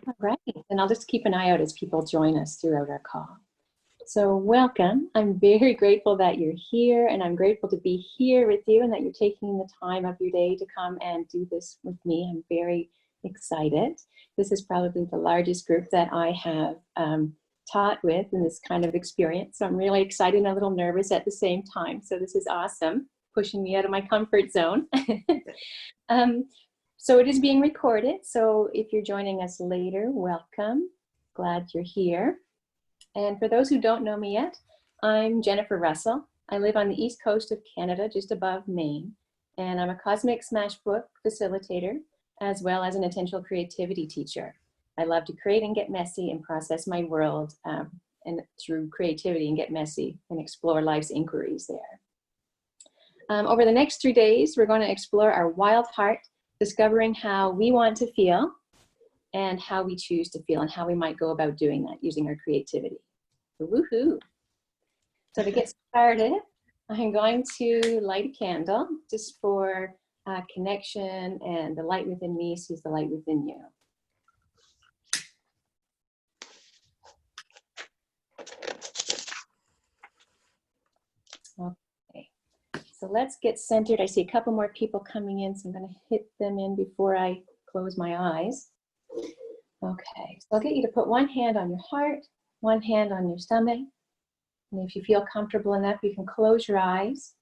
All right, and I'll just keep an eye out as people join us throughout our call. So welcome. I'm very grateful that you're here, and I'm grateful to be here with you and that you're taking the time of your day to come and do this with me. I'm very excited. This is probably the largest group that I have taught with in this kind of experience. So I'm really excited and a little nervous at the same time. So this is awesome, pushing me out of my comfort zone. So it is being recorded. So if you're joining us later, welcome. Glad you're here. And for those who don't know me yet, I'm Jennifer Russell. I live on the east coast of Canada, just above Maine. And I'm a Cosmic Smash Book facilitator, as well as an intentional creativity teacher. I love to create and get messy and process my world and through creativity and get messy and explore life's inquiries there. Over the next 3 days, we're going to explore our wild heart, discovering how we want to feel and how we choose to feel and how we might go about doing that using our creativity. Woohoo! So to get started, I'm going to light a candle just for connection, and the light within me sees the light within you. Okay, so let's get centered. I see a couple more people coming in, so I'm going to hit them in before I close my eyes. Okay, so I'll get you to put one hand on your heart, one hand on your stomach. And if you feel comfortable enough, you can close your eyes.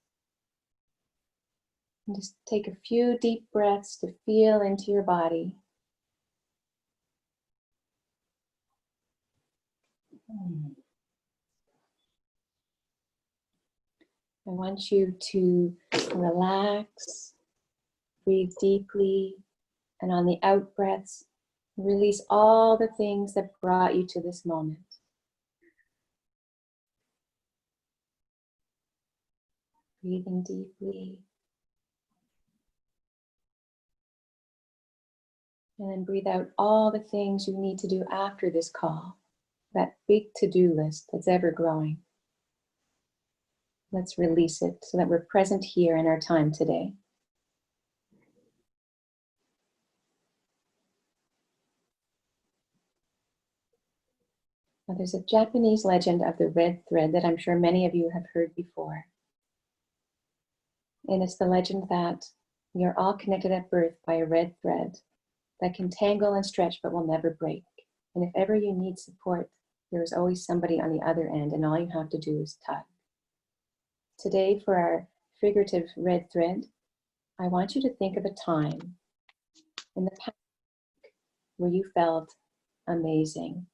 And just take a few deep breaths to feel into your body. I want you to relax, breathe deeply, and on the out breaths, release all the things that brought you to this moment. Breathing deeply. And then breathe out all the things you need to do after this call. That big to-do list that's ever growing. Let's release it so that we're present here in our time today. Now, there's a Japanese legend of the red thread that I'm sure many of you have heard before. And it's the legend that we are all connected at birth by a red thread that can tangle and stretch but will never break. And if ever you need support, there is always somebody on the other end, and all you have to do is tug. Today, for our figurative red thread, I want you to think of a time in the past where you felt amazing.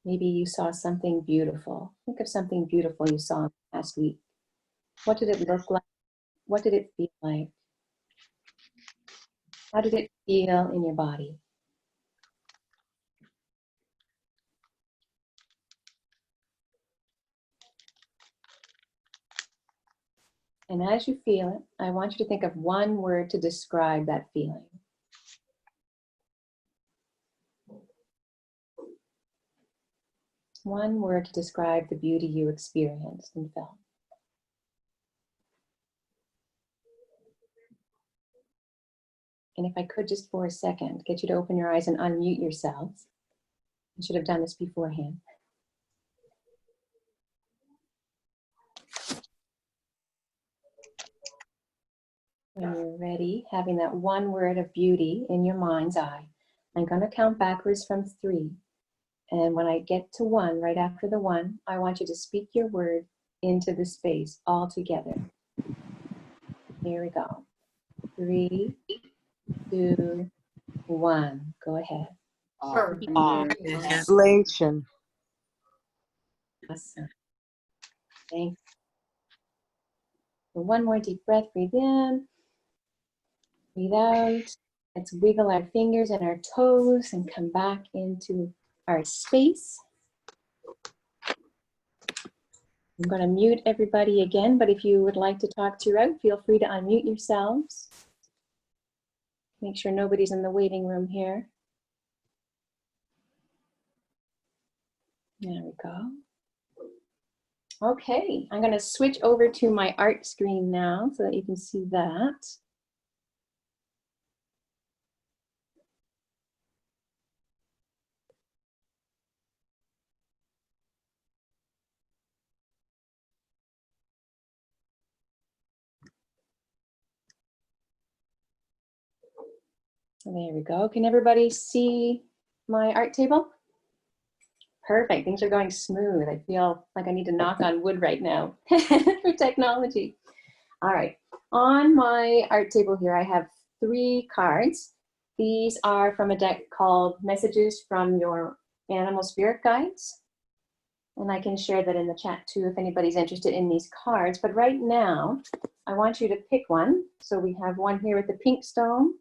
Maybe you saw something beautiful. Think of something beautiful you saw last week. What did it look like? What did it feel like? How did it feel in your body? And as you feel it, I want you to think of one word to describe that feeling. One word to describe the beauty you experienced and felt. And if I could just for a second, get you to open your eyes and unmute yourselves. I should have done this beforehand. When you're ready, having that one word of beauty in your mind's eye, I'm going to count backwards from 3. And when I get to 1, right after the 1, I want you to speak your word into the space all together. Here we go. 3, 2, 1. Go ahead. Relation. Awesome. Thanks. So one more deep breath. Breathe in. Breathe out. Let's wiggle our fingers and our toes and come back into our space. I'm going to mute everybody again, but if you would like to talk throughout, feel free to unmute yourselves. Make sure nobody's in the waiting room here. There we go. Okay, I'm going to switch over to my art screen now so that you can see that. There we go. Can everybody see my art table? Perfect. Things are going smooth. I feel like I need to knock on wood right now for technology. All right. On my art table here, I have 3 cards. These are from a deck called Messages from Your Animal Spirit Guides. And I can share that in the chat too if anybody's interested in these cards. But right now, I want you to pick one. So we have one here with the pink stone,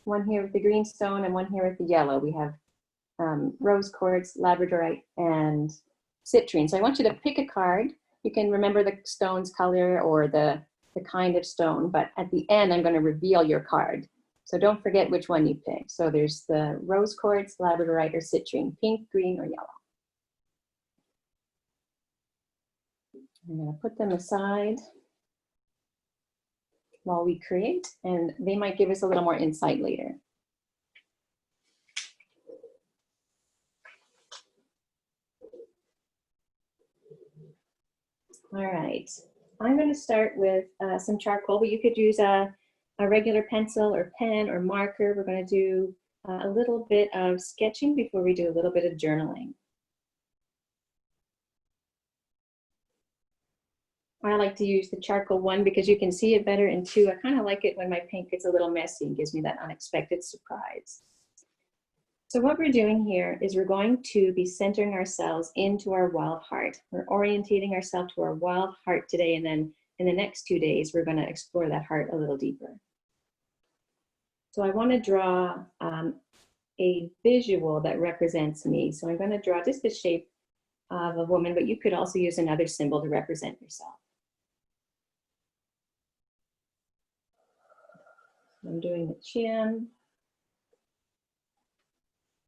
one here with the green stone, and one here with the yellow. We have rose quartz, labradorite, and citrine. So I want you to pick a card. You can remember the stone's color or the kind of stone, but at the end, I'm going to reveal your card. So don't forget which one you pick. So there's the rose quartz, labradorite, or citrine, pink, green, or yellow. I'm going to put them aside while we create, and they might give us a little more insight later. All right, I'm going to start with some charcoal, but you could use a regular pencil or pen or marker. We're going to do a little bit of sketching before we do a little bit of journaling. I like to use the charcoal 1 because you can see it better, and 2, I kind of like it when my paint gets a little messy and gives me that unexpected surprise. So what we're doing here is we're going to be centering ourselves into our wild heart. We're orientating ourselves to our wild heart today, and then in the next 2 days, we're going to explore that heart a little deeper. So I want to draw a visual that represents me. So I'm going to draw just the shape of a woman, but you could also use another symbol to represent yourself. I'm doing the chin,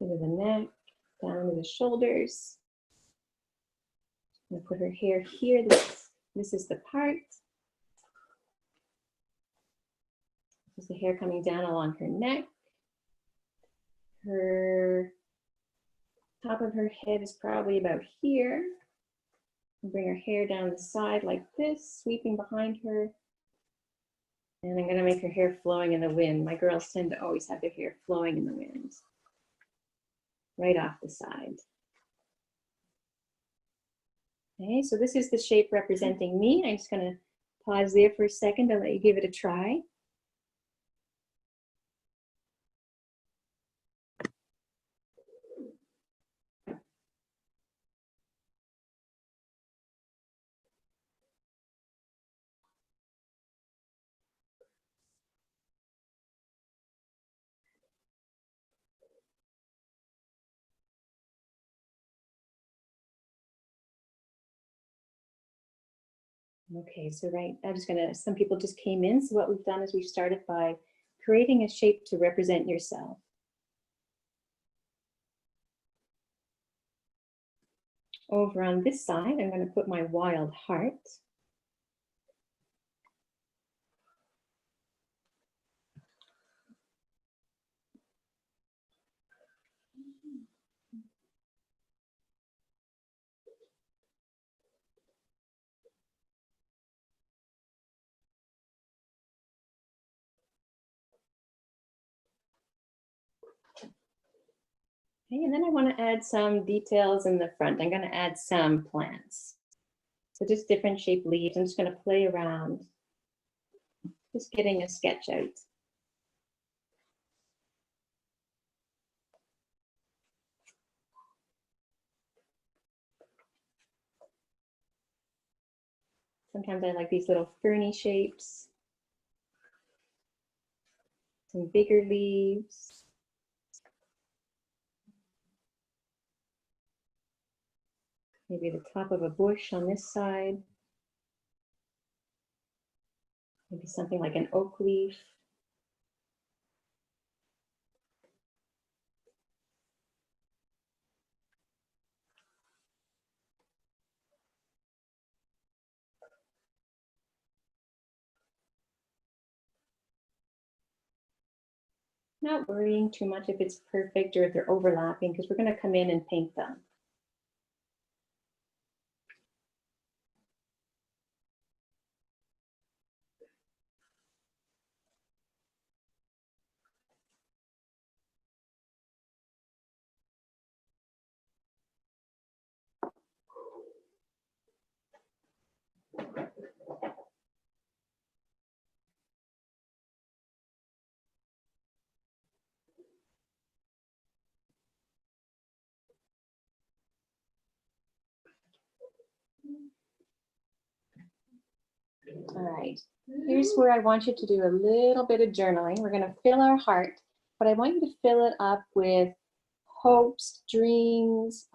into the neck, down to the shoulders. I'm gonna put her hair here. This is the part. This is the hair coming down along her neck. Her top of her head is probably about here. And bring her hair down the side like this, sweeping behind her. And I'm gonna make her hair flowing in the wind. My girls tend to always have their hair flowing in the wind. Right off the side. Okay, so this is the shape representing me. I'm just gonna pause there for a second and let you give it a try. Okay, so some people just came in. So what we've done is we've started by creating a shape to represent yourself. Over on this side, I'm going to put my wild heart. Okay, and then I want to add some details in the front. I'm going to add some plants. So just different shaped leaves. I'm just going to play around, just getting a sketch out. Sometimes I like these little ferny shapes. Some bigger leaves. Maybe the top of a bush on this side. Maybe something like an oak leaf. Not worrying too much if it's perfect or if they're overlapping, because we're going to come in and paint them. All right, here's where I want you to do a little bit of journaling. We're gonna fill our heart, but I want you to fill it up with hopes, dreams,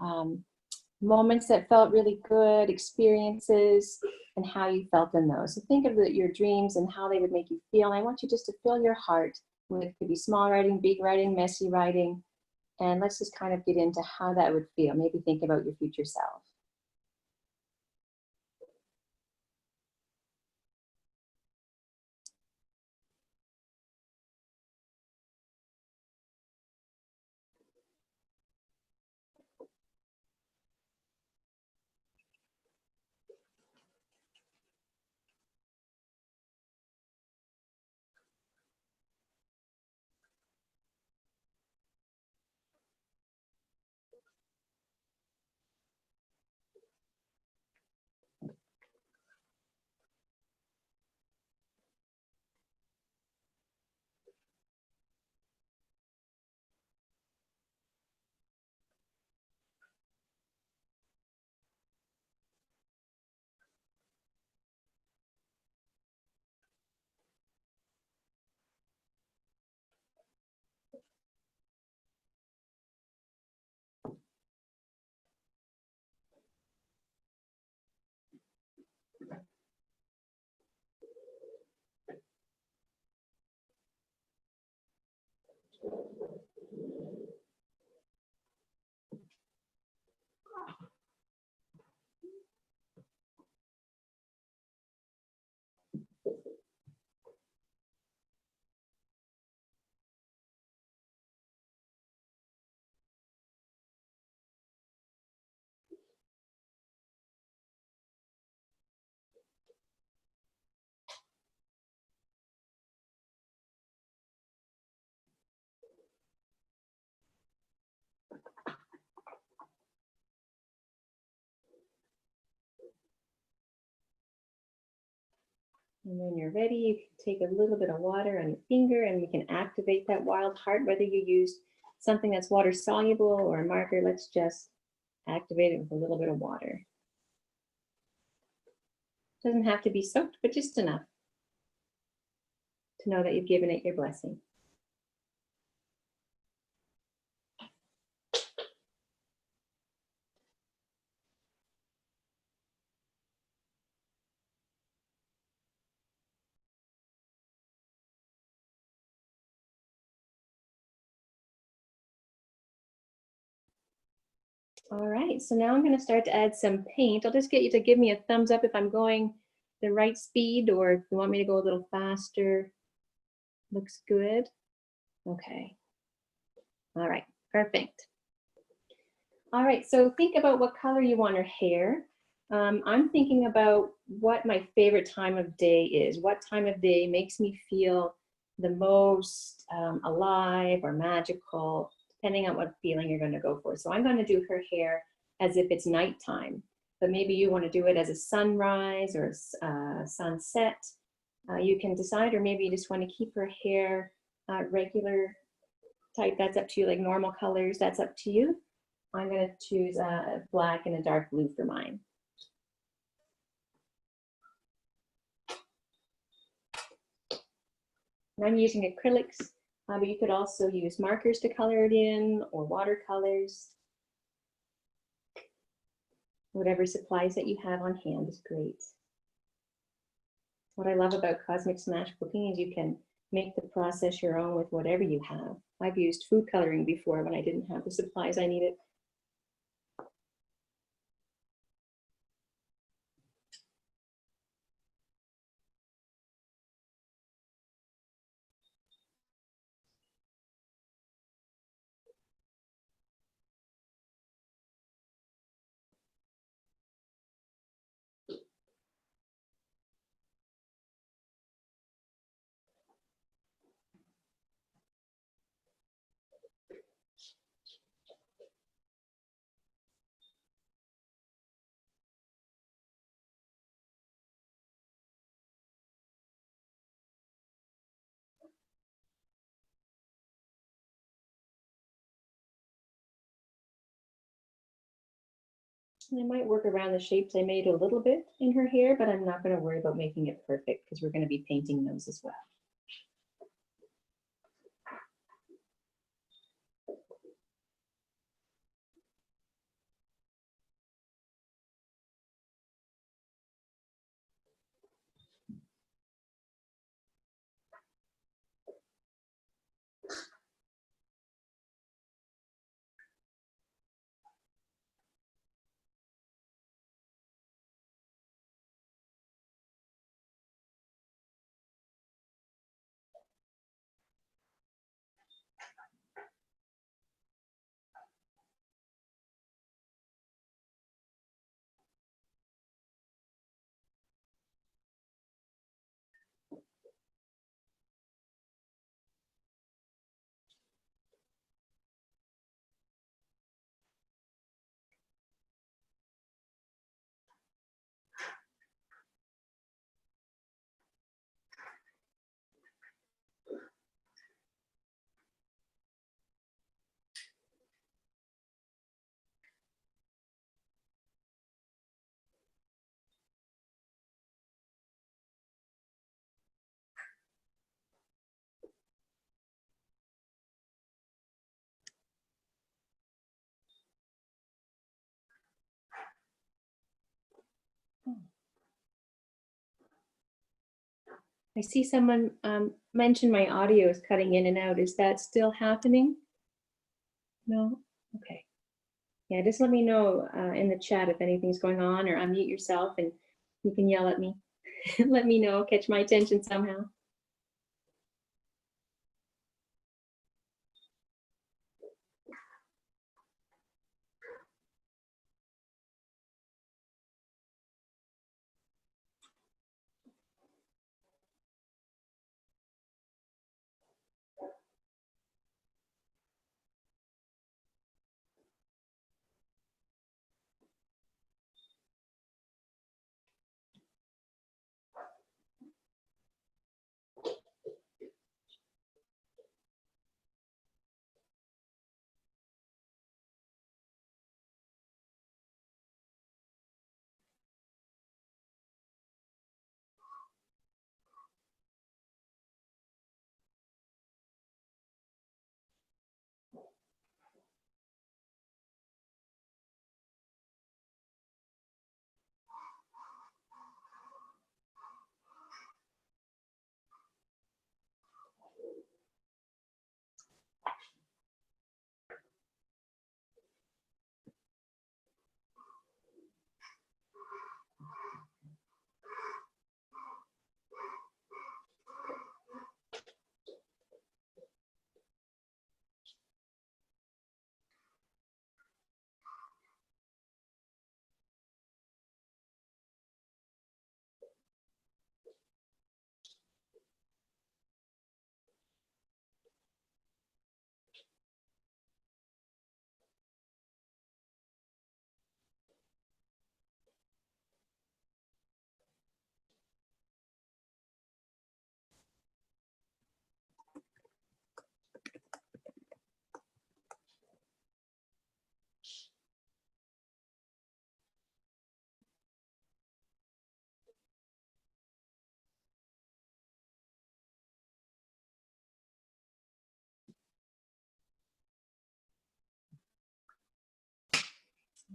moments that felt really good, experiences, and how you felt in those. So think of your dreams and how they would make you feel. And I want you just to fill your heart with, could be small writing, big writing, messy writing, and let's just kind of get into how that would feel. Maybe think about your future self. And when you're ready, you can take a little bit of water on your finger and we can activate that wild heart, whether you use something that's water soluble or a marker. Let's just activate it with a little bit of water. Doesn't have to be soaked, but just enough to know that you've given it your blessing. All right, so now I'm going to start to add some paint. I'll just get you to give me a thumbs up if I'm going the right speed, or if you want me to go a little faster. Looks good. Okay. All right, perfect. All right, so think about what color you want your hair. I'm thinking about what my favorite time of day is. What time of day makes me feel the most alive or magical, depending on what feeling you're going to go for. So I'm going to do her hair as if it's nighttime, but maybe you want to do it as a sunrise or a sunset. You can decide, or maybe you just want to keep her hair regular type. That's up to you, like normal colors, that's up to you. I'm going to choose a black and a dark blue for mine. And I'm using acrylics, but you could also use markers to color it in, or watercolors. Whatever supplies that you have on hand is great. What I love about Cosmic Smash Cooking is you can make the process your own with whatever you have. I've used food coloring before when I didn't have the supplies I needed. I might work around the shapes I made a little bit in her hair, but I'm not going to worry about making it perfect because we're going to be painting those as well. I see someone mention my audio is cutting in and out. Is that still happening? No? Okay. Yeah, just let me know in the chat if anything's going on, or unmute yourself and you can yell at me. Let me know, catch my attention somehow.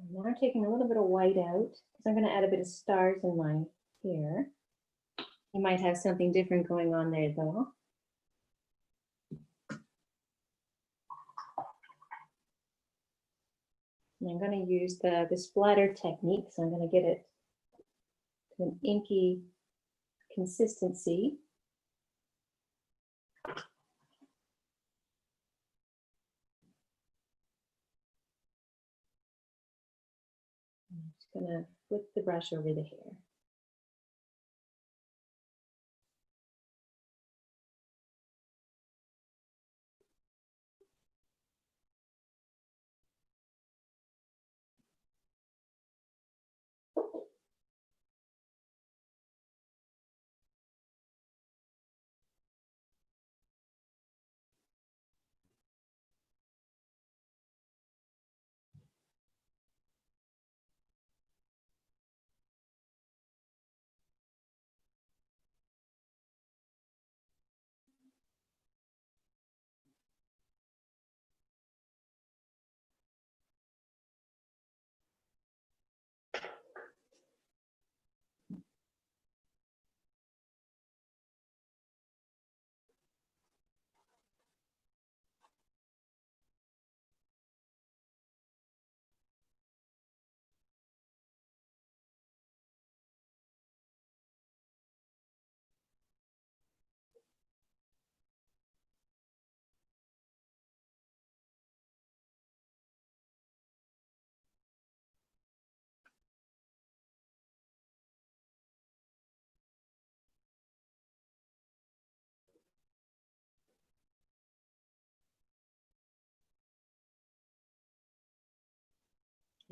Now I'm taking a little bit of white out because I'm going to add a bit of stars in my hair. You might have something different going on there though. And I'm going to use the splatter technique, so I'm going to get it to an inky consistency. I'm just going to flip the brush over the hair.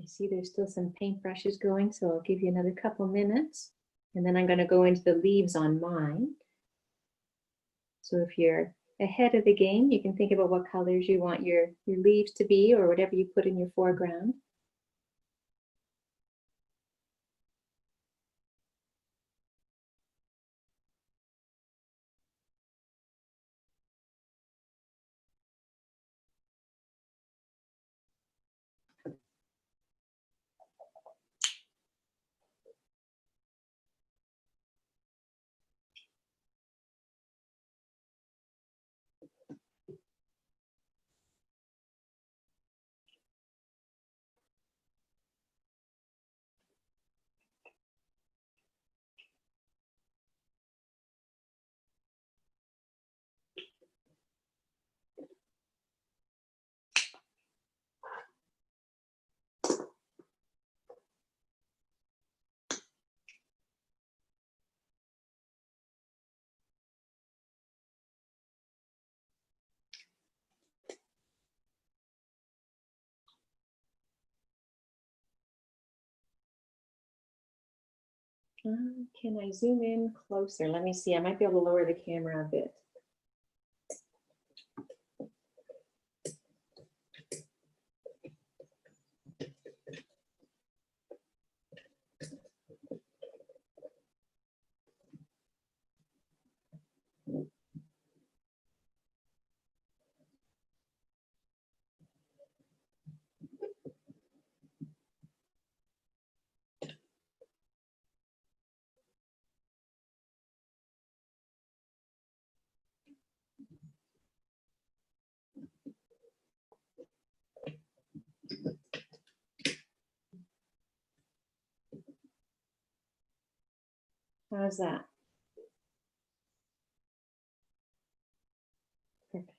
I see there's still some paintbrushes going, so I'll give you another couple minutes. And then I'm going to go into the leaves on mine. So if you're ahead of the game, you can think about what colors you want your leaves to be, or whatever you put in your foreground. Can I zoom in closer? Let me see. I might be able to lower the camera a bit. How's that? Perfect.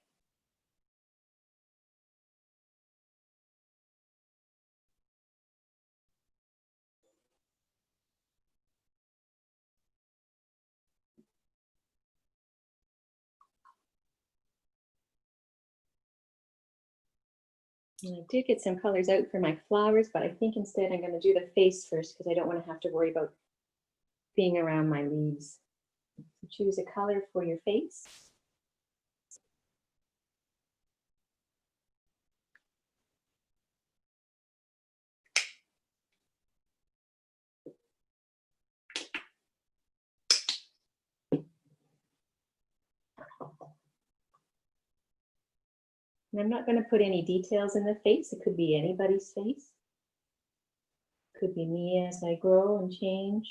And I did get some colors out for my flowers, but I think instead I'm going to do the face first because I don't want to have to worry about being around my leaves. So choose a color for your face. And I'm not going to put any details in the face. It could be anybody's face. Could be me as I grow and change.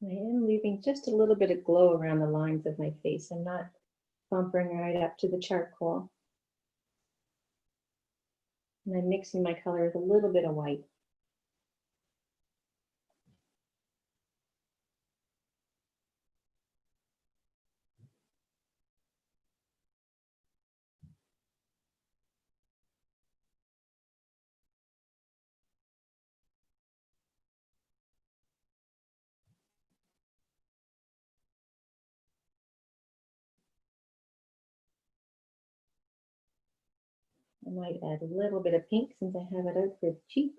I am leaving just a little bit of glow around the lines of my face. I'm not bumping right up to the charcoal. And I'm mixing my color with a little bit of white. I might add a little bit of pink since I have it out for the cheeks.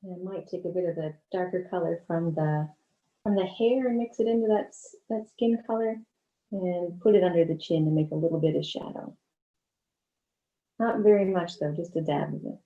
And I might take a bit of a darker color from the hair and mix it into that skin color and put it under the chin to make a little bit of shadow. Not very much though, just a dab of it.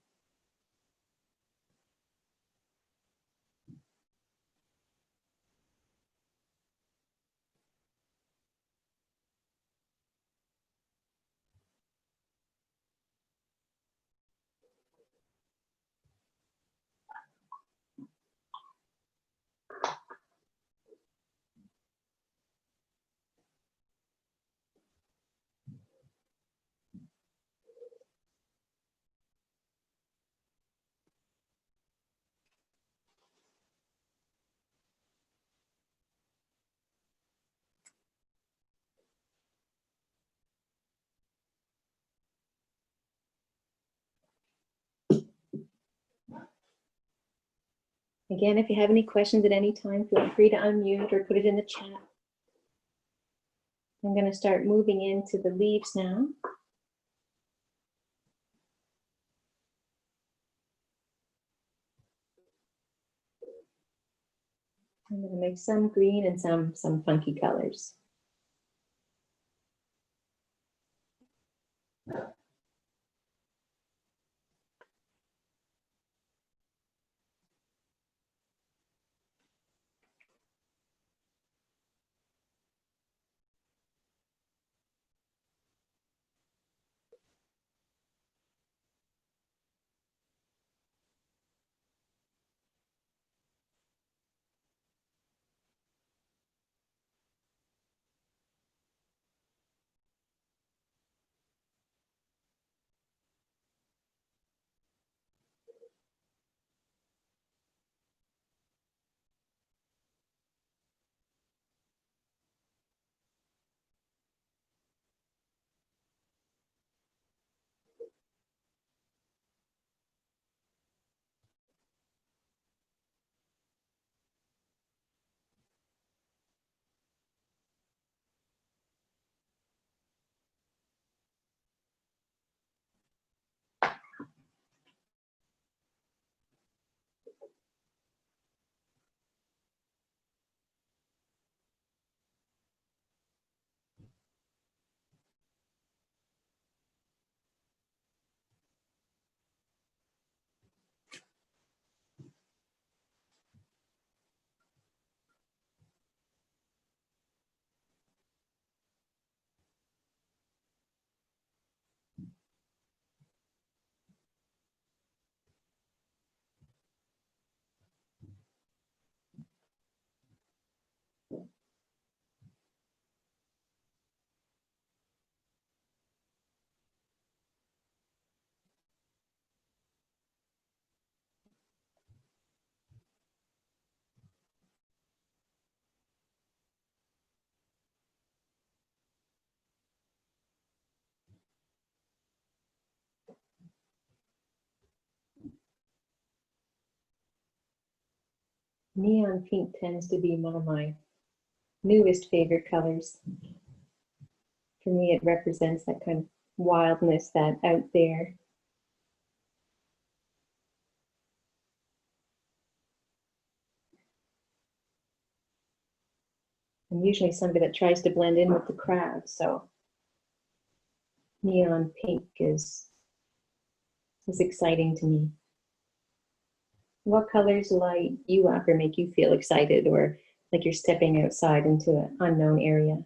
Again, if you have any questions at any time, feel free to unmute or put it in the chat. I'm going to start moving into the leaves now. I'm going to make some green and some funky colors. Neon pink tends to be one of my newest favorite colors. For me, it represents that kind of wildness, that out there. I'm usually somebody that tries to blend in with the crowd, so neon pink is exciting to me. What colors light you up or make you feel excited or like you're stepping outside into an unknown area?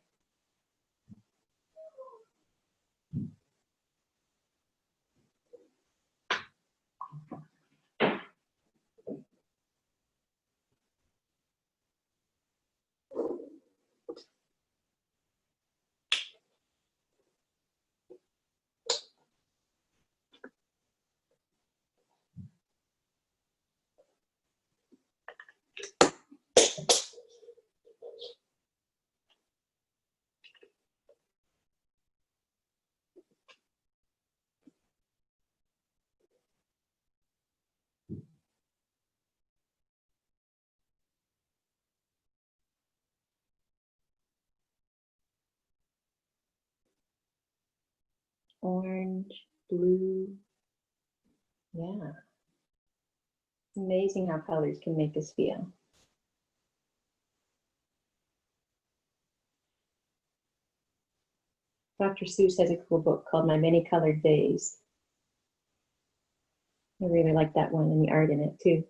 Orange, blue, yeah. It's amazing how colors can make us feel. Dr. Seuss has a cool book called My Many Colored Days. I really like that one and the art in it too.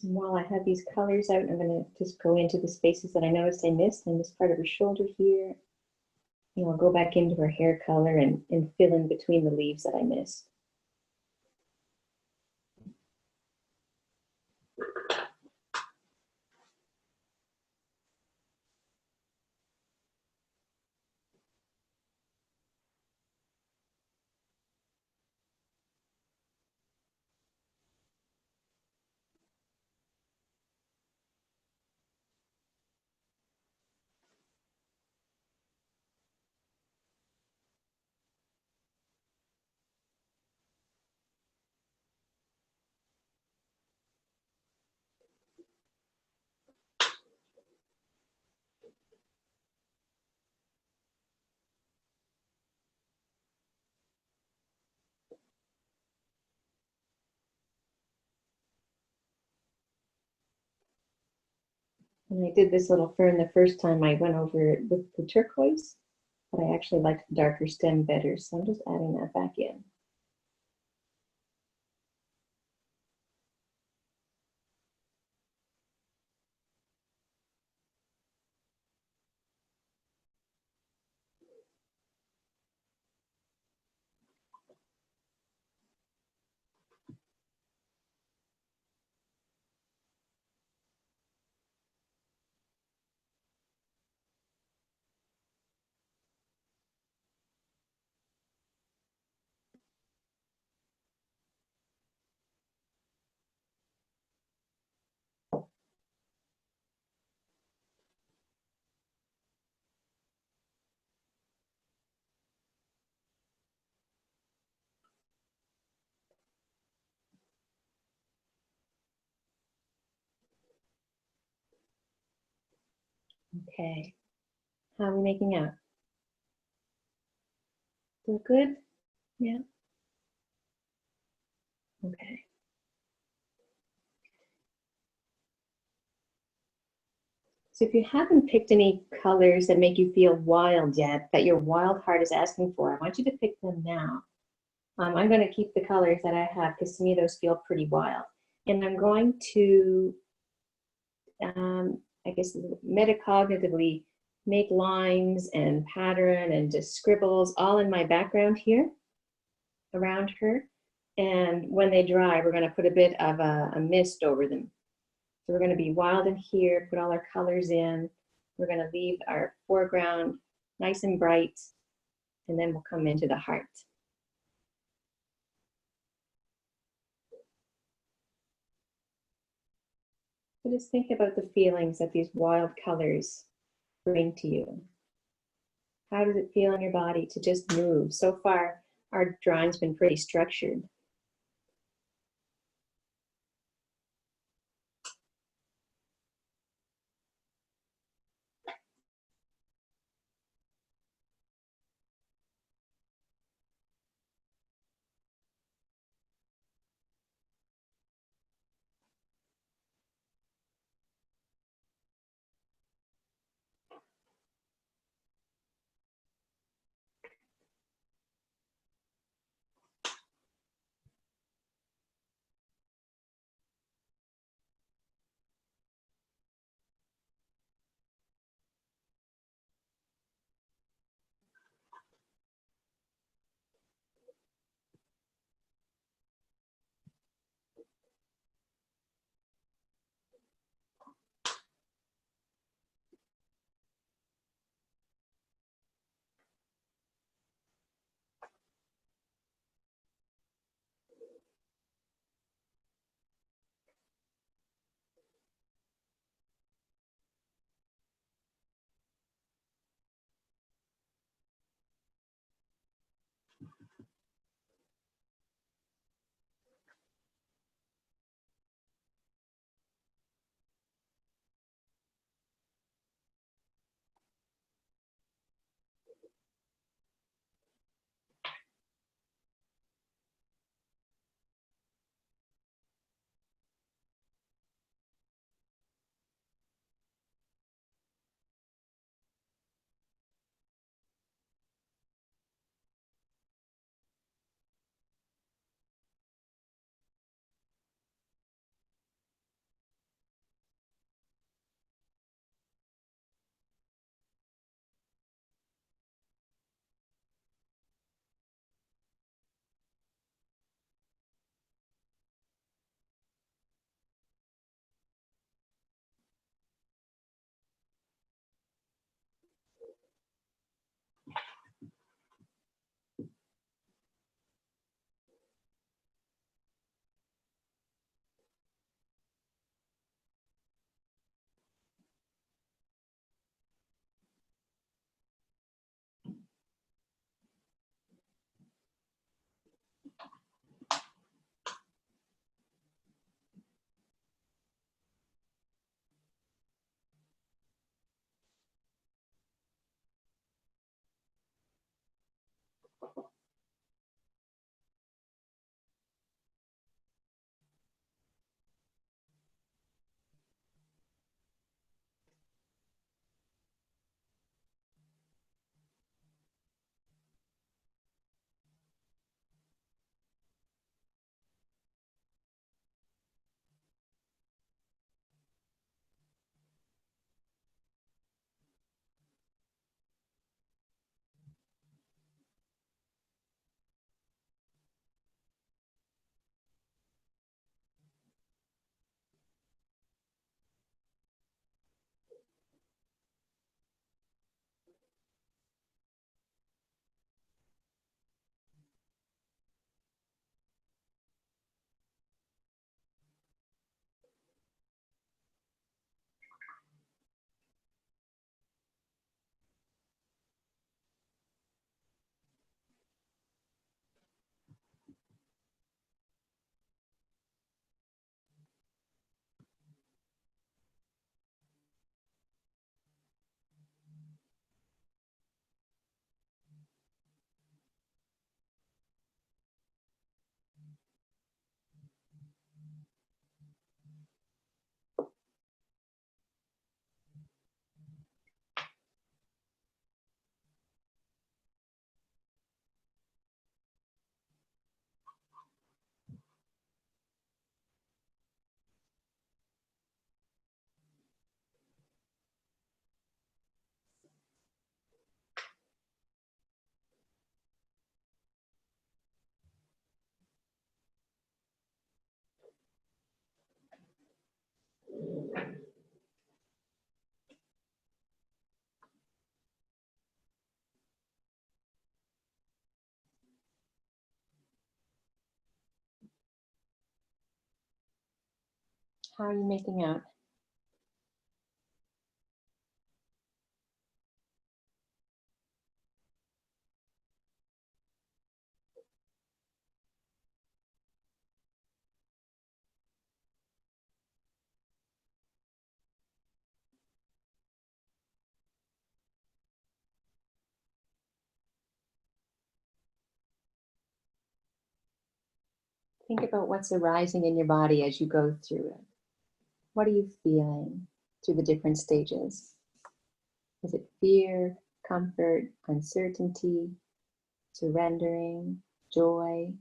And while I have these colors out, I'm going to just go into the spaces that I noticed I missed in this part of her shoulder here. And I'll go back into her hair color and fill in between the leaves that I missed. And I did this little fern the first time I went over it with the turquoise, but I actually liked the darker stem better, so I'm just adding that back in. Okay, how are we making out? Still good? Yeah. Okay. So if you haven't picked any colors that make you feel wild yet, that your wild heart is asking for, I want you to pick them now. I'm going to keep the colors that I have because to me those feel pretty wild. And I'm going to I guess, metacognitively make lines and pattern and just scribbles all in my background here around her. And when they dry, we're going to put a bit of a mist over them. So we're going to be wild in here, put all our colors in. We're going to leave our foreground nice and bright, and then we'll come into the heart. So just think about the feelings that these wild colors bring to you. How does it feel in your body to just move? So far, our drawing's been pretty structured. How are you making out? Think about what's arising in your body as you go through it. What are you feeling through the different stages? Is it fear, comfort, uncertainty, surrendering, joy?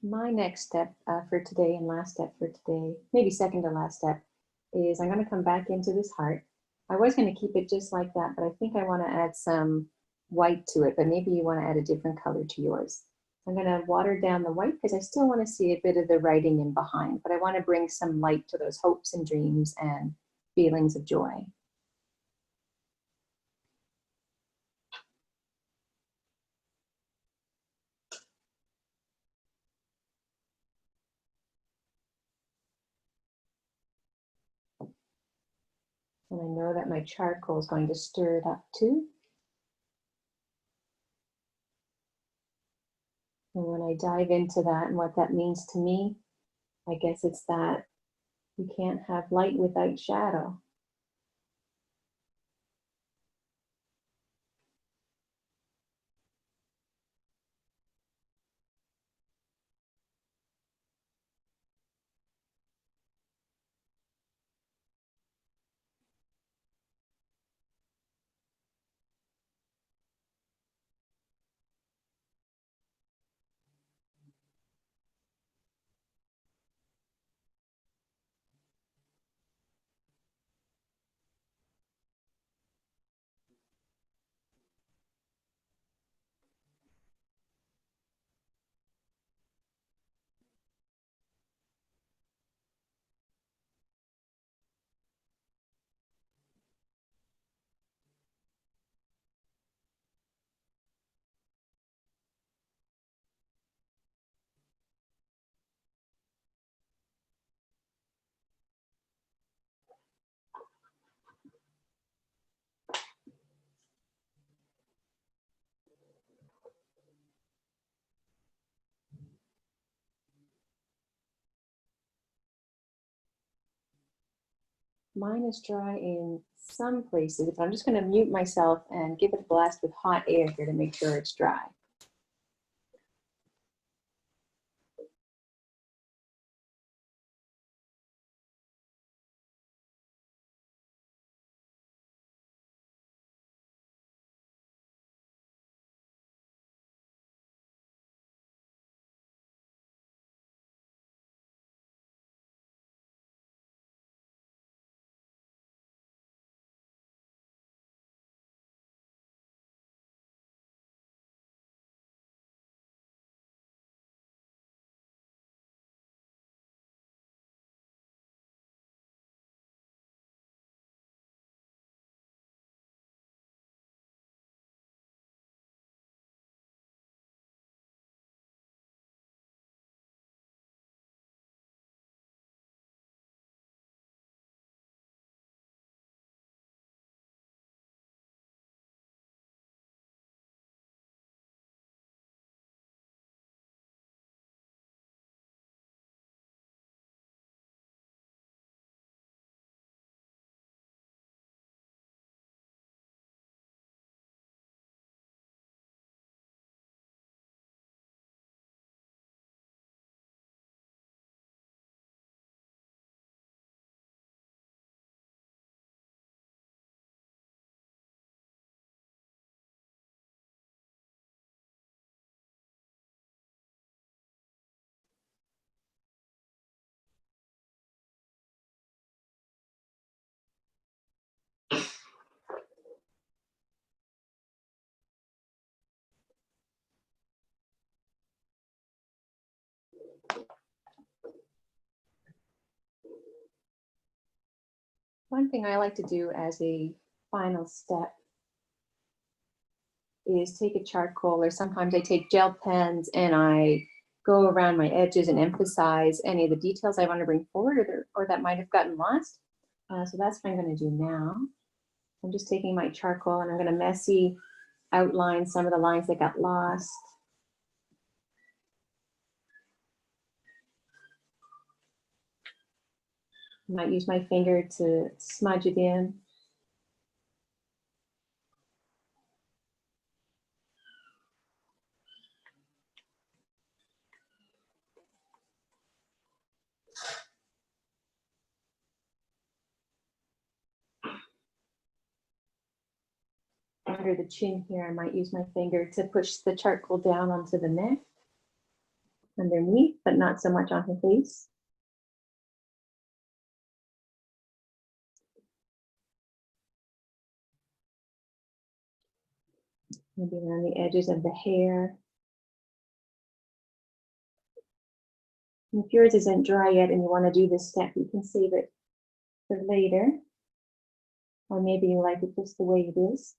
My next step for today and last step for today, maybe second to last step, is I'm going to come back into this heart. I was going to keep it just like that, but I think I want to add some white to it, but maybe you want to add a different color to yours. I'm going to water down the white because I still want to see a bit of the writing in behind, but I want to bring some light to those hopes and dreams and feelings of joy. And I know that my charcoal is going to stir it up too. And when I dive into that and what that means to me, I guess it's that you can't have light without shadow. Mine is dry in some places, but I'm just going to mute myself and give it a blast with hot air here to make sure it's dry. One thing I like to do as a final step is take a charcoal, or sometimes I take gel pens and I go around my edges and emphasize any of the details I want to bring forward, or that might have gotten lost. So that's what I'm going to do now. I'm just taking my charcoal and I'm going to messy outline some of the lines that got lost. I might use my finger to smudge it in. Under the chin here, I might use my finger to push the charcoal down onto the neck, underneath, but not so much on her face. Maybe around the edges of the hair. And if yours isn't dry yet and you want to do this step, you can save it for later. Or maybe you like it just the way it is.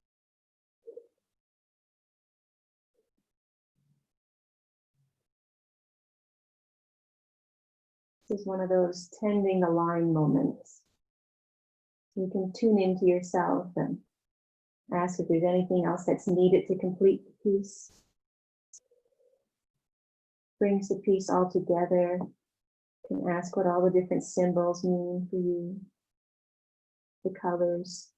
This is one of those tending the line moments. You can tune into yourself and ask if there's anything else that's needed to complete the piece. Brings the piece all together. You can ask what all the different symbols mean for you, the colors.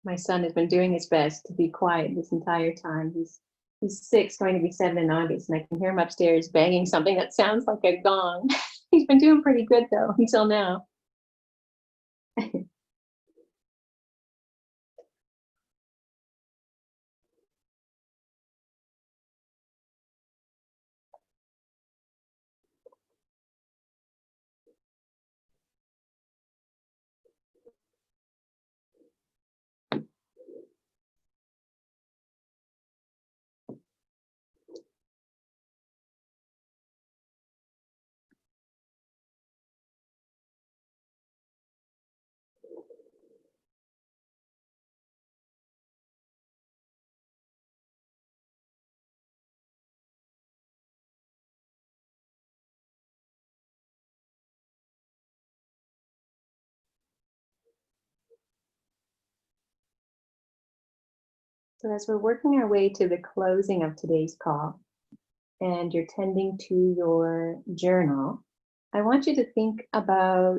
My son has been doing his best to be quiet this entire time. He's 6, going to be 7 in August, and I can hear him upstairs banging something that sounds like a gong. He's been doing pretty good though, until now. So as we're working our way to the closing of today's call, and you're tending to your journal, I want you to think about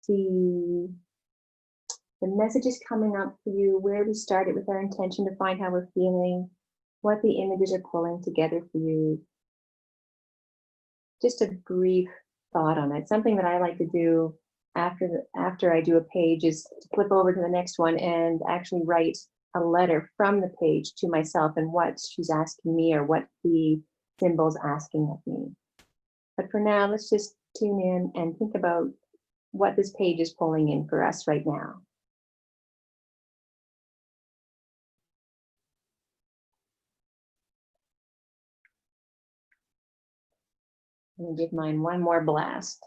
the messages coming up for you, where we started with our intention to find how we're feeling, what the images are pulling together for you. Just a brief thought on it. Something that I like to do after I do a page is to flip over to the next one and actually write a letter from the page to myself and what she's asking me or what the symbol's asking of me. But for now, let's just tune in and think about what this page is pulling in for us right now. I'm gonna give mine one more blast.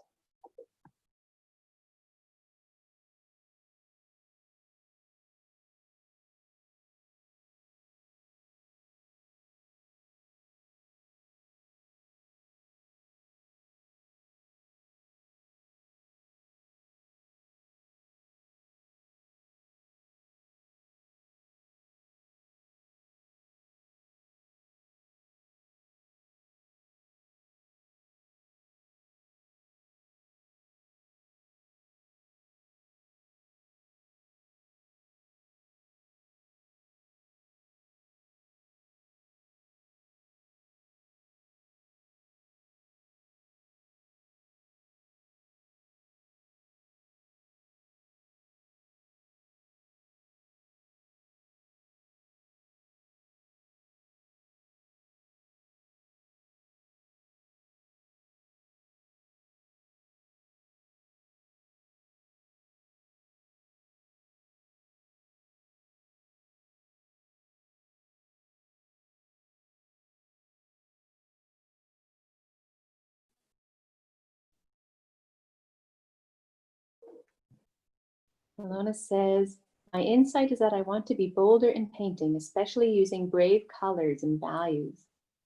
Alona says, my insight is that I want to be bolder in painting, especially using brave colors and values.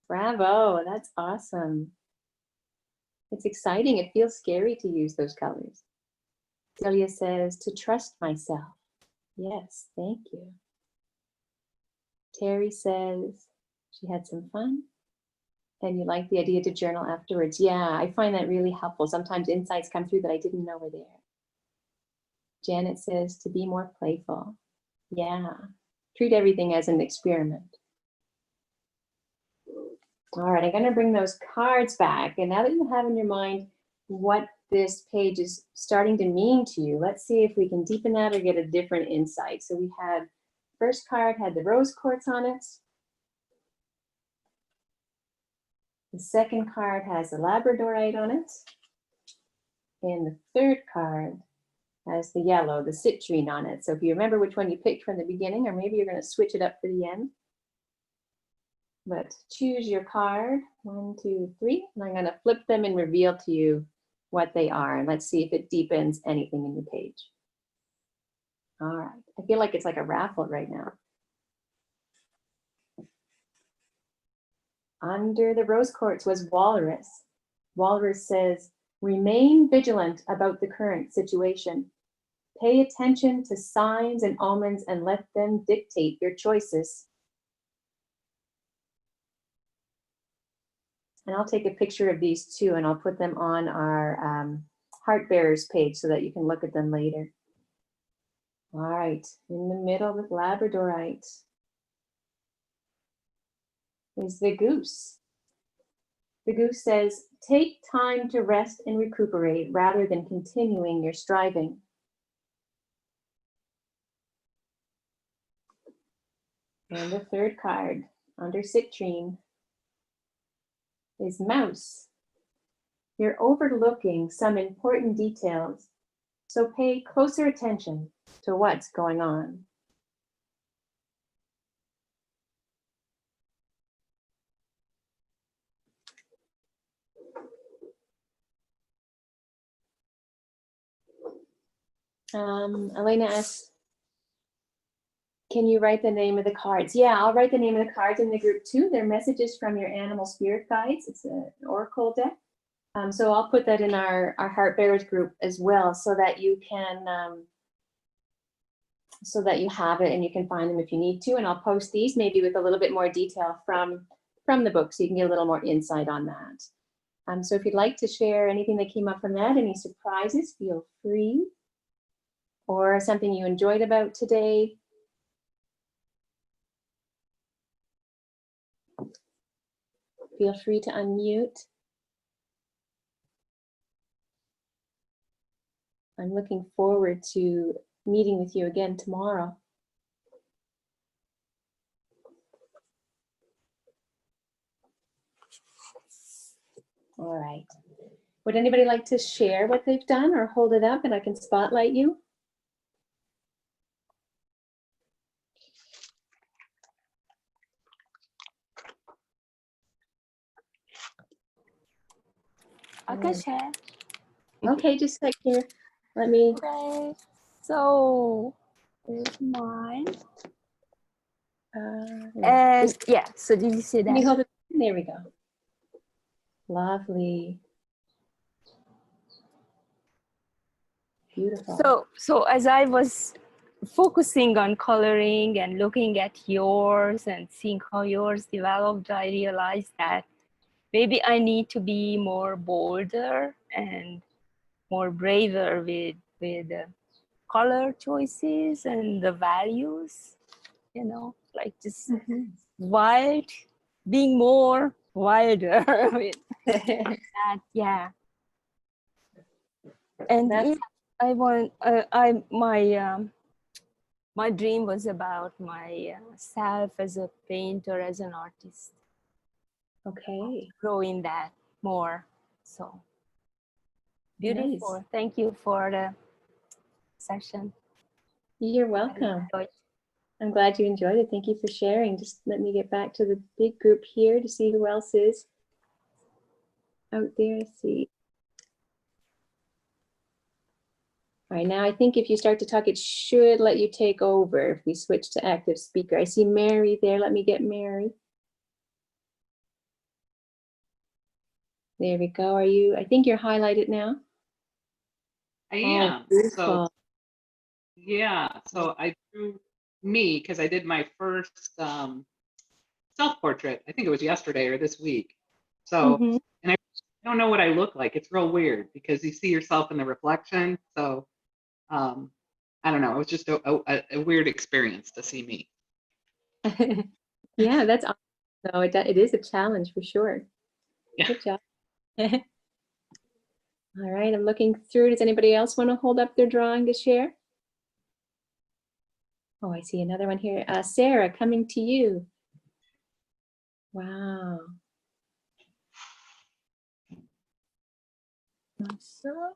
Bravo, that's awesome. It's exciting. It feels scary to use those colors. Celia says, to trust myself. Yes, thank you. Terry says she had some fun and you like the idea to journal afterwards. Yeah, I find that really helpful. Sometimes insights come through that I didn't know were there. Janet says to be more playful. Yeah, treat everything as an experiment. All right, I'm going to bring those cards back. And now that you have in your mind what this page is starting to mean to you, let's see if we can deepen that or get a different insight. So we had, first card had the rose quartz on it. The second card has the labradorite on it. And the third card has the yellow, the citrine on it. So if you remember which one you picked from the beginning, or maybe you're going to switch it up for the end. But choose your card, 1, 2, 3, and I'm going to flip them and reveal to you what they are. And let's see if it deepens anything in your page. All right, I feel like it's like a raffle right now. Under the rose quartz was walrus. Walrus says, remain vigilant about the current situation. Pay attention to signs and omens and let them dictate your choices. And I'll take a picture of these too, and I'll put them on our Heart Bearers page so that you can look at them later. All right, in the middle with labradorite is the goose. The goose says, take time to rest and recuperate rather than continuing your striving. And the third card under citrine is mouse. You're overlooking some important details, so pay closer attention to what's going on. Elena asks, can you write the name of the cards? Yeah, I'll write the name of the cards in the group too. They're messages from your animal spirit guides. It's an oracle deck. So I'll put that in our Heart Bearers group as well, so that you can, so that you have it and you can find them if you need to. And I'll post these maybe with a little bit more detail from the book, so you can get a little more insight on that. So if you'd like to share anything that came up from that, any surprises, feel free. Or something you enjoyed about today. Feel free to unmute. I'm looking forward to meeting with you again tomorrow. All right. Would anybody like to share what they've done or hold it up and I can spotlight you? I can share. Okay, just like here. Let me. Okay. So here's mine. And yeah, so did you see that? Can you hold it? There we go. Lovely. Beautiful. So as I was focusing on coloring and looking at yours and seeing how yours developed, I realized that maybe I need to be more bolder and more braver with color choices and the values, you know, like just wild, being more wilder with that. Yeah. And yeah, I want my dream was about my self as a painter, as an artist. Okay. Growing that more. So beautiful. Nice. Thank you for the session. You're welcome. I'm glad you enjoyed it. Thank you for sharing. Just let me get back to the big group here to see who else is out there. Let's see. All right, now I think if you start to talk, it should let you take over if we switch to active speaker. I see Mary there. Let me get Mary. There we go. Are you, I think you're highlighted now. I am. So Beautiful. yeah, so I drew me because I did my first self-portrait. I think it was yesterday or this week. So, Mhm. and I don't know what I look like. It's real weird because you see yourself in the reflection. So, I don't know. It was just a weird experience to see me. Yeah, that's awesome. So it is a challenge for sure. Yeah. Good job. All right, I'm looking through. Does anybody else want to hold up their drawing to share? Oh, I see another one here. Sarah, coming to you. Wow. Myself?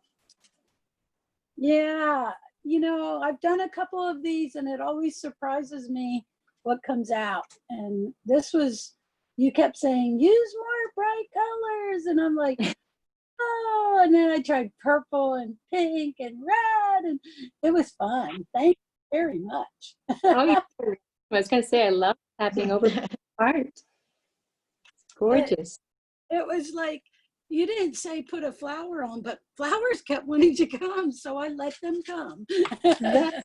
Yeah, you know, I've done a couple of these and it always surprises me what comes out. And this was, you kept saying, use more bright colors. And I'm like, oh, and then I tried purple and pink and red and it was fun. Thank you very much. Oh, yeah. I was going to say, I love tapping over art. It's gorgeous. It was like, you didn't say put a flower on, but flowers kept wanting to come, so I let them come. That's awesome.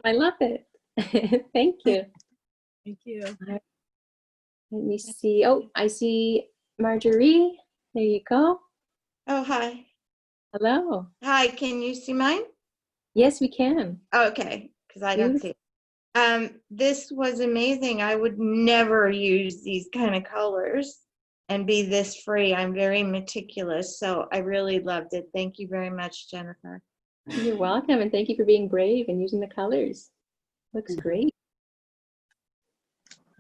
I love it. Thank you. Thank you. Let me see. Oh, I see Marjorie. There you go. Oh, hi. Hello. Hi, can you see mine? Yes, we can. Okay, because I don't see it. This was amazing. I would never use these kind of colors and be this free. I'm very meticulous, so I really loved it. Thank you very much, Jennifer. You're welcome, and thank you for being brave and using the colors. Looks great.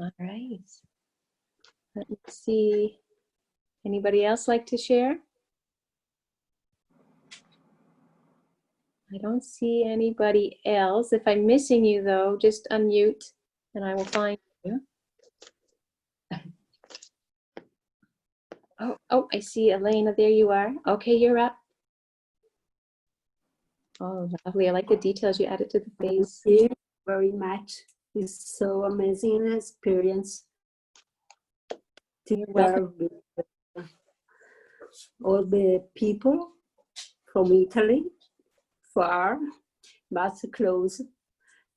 All right. Let me see. Anybody else like to share? I don't see anybody else. If I'm missing you, though, just unmute and I will find you. Oh, I see Elena. There you are. Okay, you're up. Oh, lovely. I like the details you added to the face. Thank you very much. It's so amazing experience to You're welcome. share with all the people from Italy, far, but close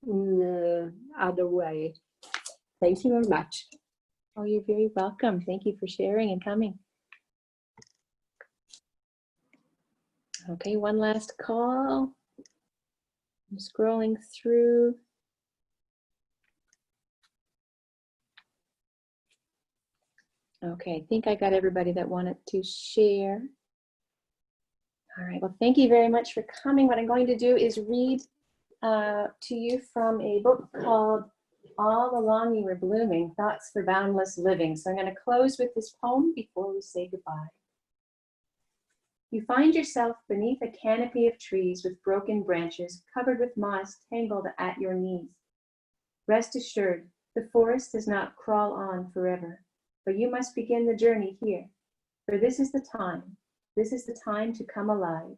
in other way. Thank you very much. Oh, you're very welcome. Thank you for sharing and coming. Okay, one last call. I'm scrolling through. Okay, I think I got everybody that wanted to share. All right, well, thank you very much for coming. What I'm going to do is read to you from a book called All Along You Were Blooming, Thoughts for Boundless Living. So I'm going to close with this poem before we say goodbye. You find yourself beneath a canopy of trees with broken branches covered with moss tangled at your knees. Rest assured, the forest does not crawl on forever, but you must begin the journey here, for this is the time to come alive,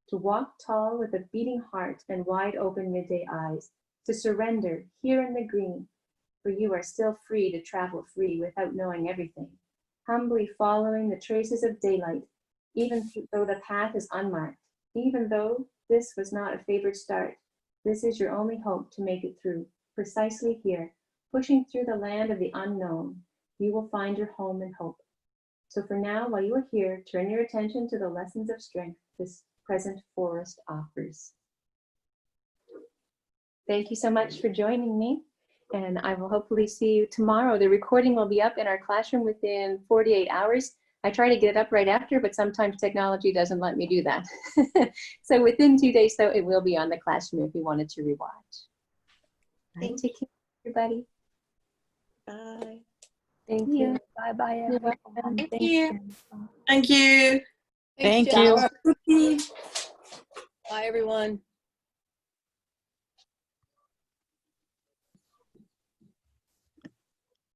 to walk tall with a beating heart and wide open midday eyes, to surrender here in the green, for you are still free to travel free without knowing everything, humbly following the traces of daylight, even though the path is unmarked, even though this was not a favored start. This is your only hope to make it through, precisely here, pushing through the land of the unknown. You will find your home and hope. So for now, while you are here, turn your attention to the lessons of strength this present forest offers. Thank you so much for joining me, and I will hopefully see you tomorrow. The recording will be up in our classroom within 48 hours. I try to get it up right after, but sometimes technology doesn't let me do that. So within 2 days, though, it will be on the classroom if you wanted to rewatch. Take care, everybody. Bye. Thank Yeah. you. Bye-bye, You're everyone. welcome. Thank Thank you. Thank you. Thank you. Ciao, tutti. Bye, everyone.